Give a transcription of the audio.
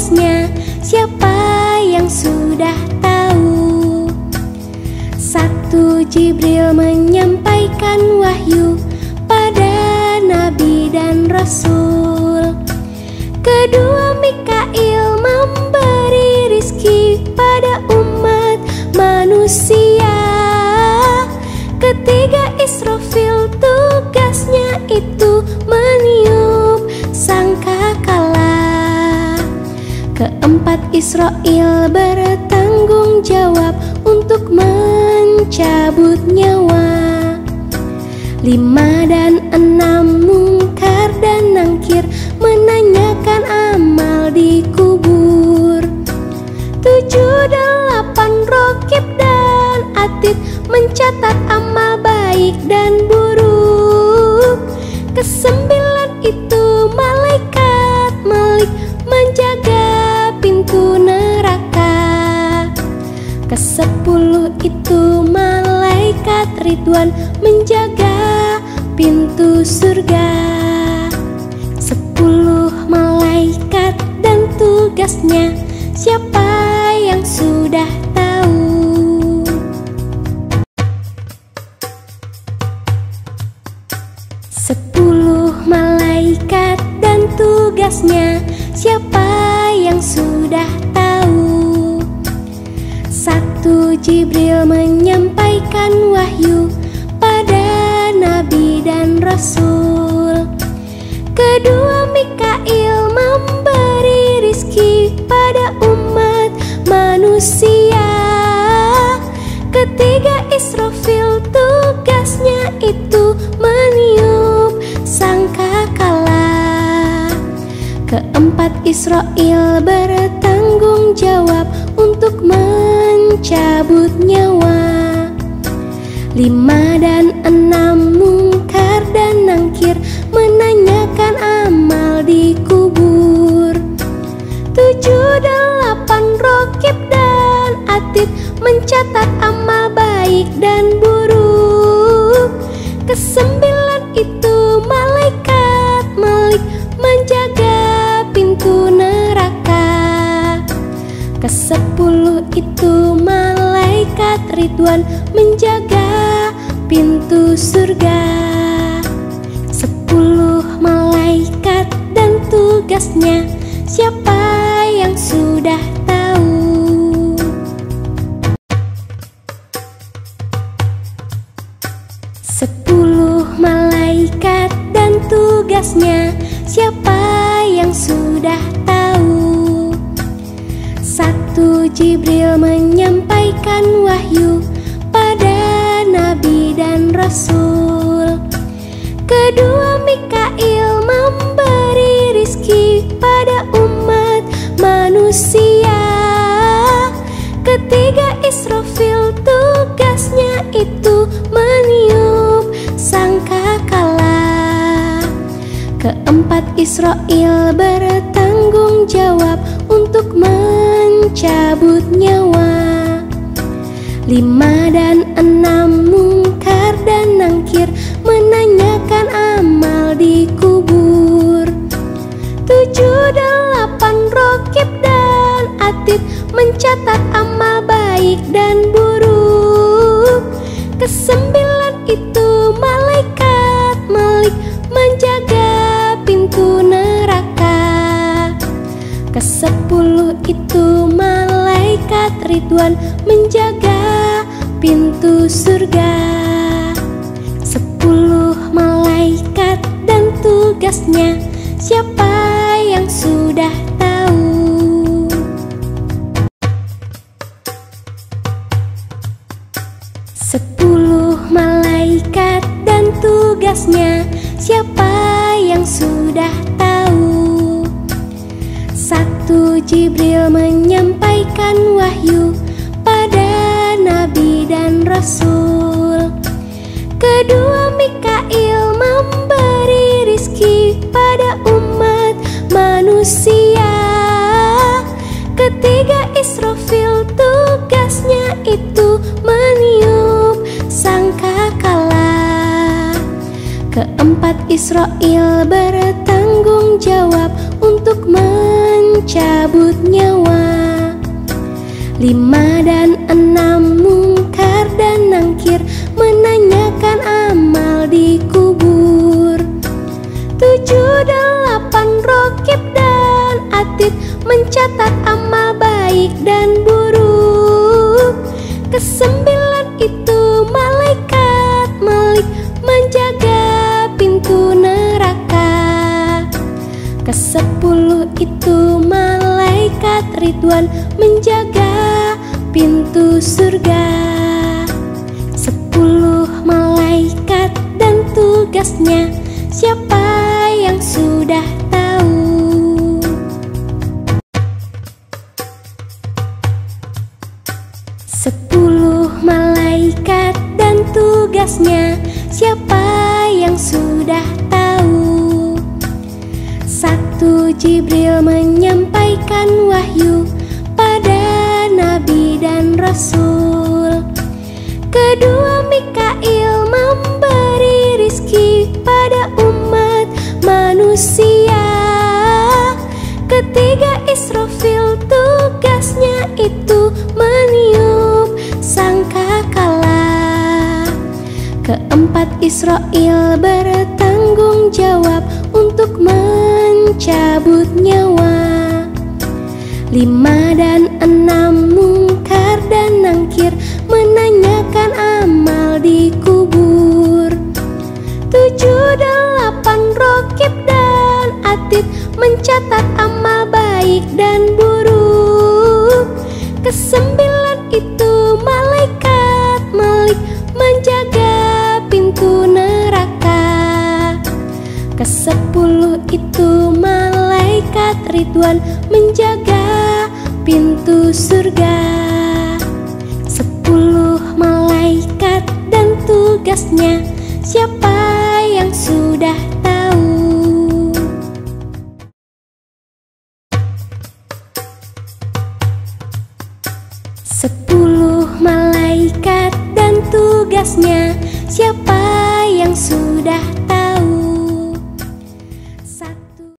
tugasnya, siapa yang sudah tahu? Satu, Jibril menyampaikan wahyu pada nabi dan rasul. Kedua, Mikail memberi rizki pada umat manusia. Ketiga, Israfil tugasnya itu meniup sangkakala. Keempat, Israil bertanggung jawab untuk mencabut nyawa. 5 dan 6, Mungkar dan Nangkir menanyakan amal di kubur. 7, 8, Rokib dan Atid mencatat amal baik dan buruk. Ke-9 itu malaikat Malik menjaga pintu neraka. Ke-10 itu malaikat Ridwan menjaga pintu surga. 10 malaikat dan tugasnya, siapa yang sudah tahu? 10 malaikat dan tugasnya, siapa yang sudah tahu? 1, Jibril menyampaikan wahyu pada nabi dan rasul. Kedua, Mikail memberi rizki pada umat manusia. Ketiga, Israfil tugasnya itu meniup sangkakala. Keempat, Israil bertanggung jawab untuk mencabut nyawa. 5 dan 6, Mungkar dan Nangkir menanyakan amal di kubur. 7, 8, Rokib dan Atid mencatat amal baik dan buruk. Ke-9 itu malaikat Malik menjaga pintu neraka. Ke-10 itu malaikat Ridwan menjaga pintu surga. 10 malaikat dan tugasnya, siapa yang sudah tahu? 10 malaikat dan tugasnya, siapa yang sudah tahu? 1, Jibril menyampaikan wahyu pada nabi dan rasul. Kedua, Mikail memberi rizki pada umat manusia. Ketiga, Israfil tugasnya itu meniup sangkakala. Keempat, Israil bertanggung jawab untuk mencabut nyawa. 5 dan 6, Mungkar dan Nangkir menanyakan amal di kubur. 7, 8, Rokib dan Atid mencatat amal baik dan buruk. Ke-9 itu malaikat Malik menjaga pintu neraka. Ke-10 itu malaikat Ridwan menjaga pintu surga. 10 malaikat dan tugasnya, siapa yang sudah tahu? 10 malaikat dan tugasnya, siapa yang sudah tahu? 1, Jibril menyampaikan wahyu pada nabi dan rasul. Kedua, Mikail memberi rizki pada umat manusia. Ketiga, Israfil tugasnya itu meniup sangkakala. Keempat, Israil bertanggung jawab untuk mencabut mencabut nyawa. 5 dan 6 mungkar dan nangkir menanyakan amal di kubur. 7, 8 rokib dan atid mencatat amal baik dan buruk. 9 itu malaikat Malik menjaga pintu neraka. 10 itu malaikat Ridwan menjaga pintu surga. 10 malaikat dan tugasnya, siapa yang sudah tahu? 10 malaikat dan tugasnya, siapa yang sudah tahu? 1 Jibril menyampaikan wahyu pada nabi dan rasul. 2 Mikail memberi rizki pada umat manusia. 3 Israfil tugasnya itu meniup sangkakala. 4 Israil bertanggung jawab untuk mencabut nyawa. 5 dan 6 mungkar dan nangkir menanyakan amal di kubur. 7, 8 rokib dan atid mencatat amal baik dan buruk. 9 itu malaikat Malik menjaga pintu neraka. 10 itu malaikat Ridwan menjaga pintu surga. 10 malaikat dan tugasnya, siapa yang sudah tahu? 10 malaikat dan tugasnya, siapa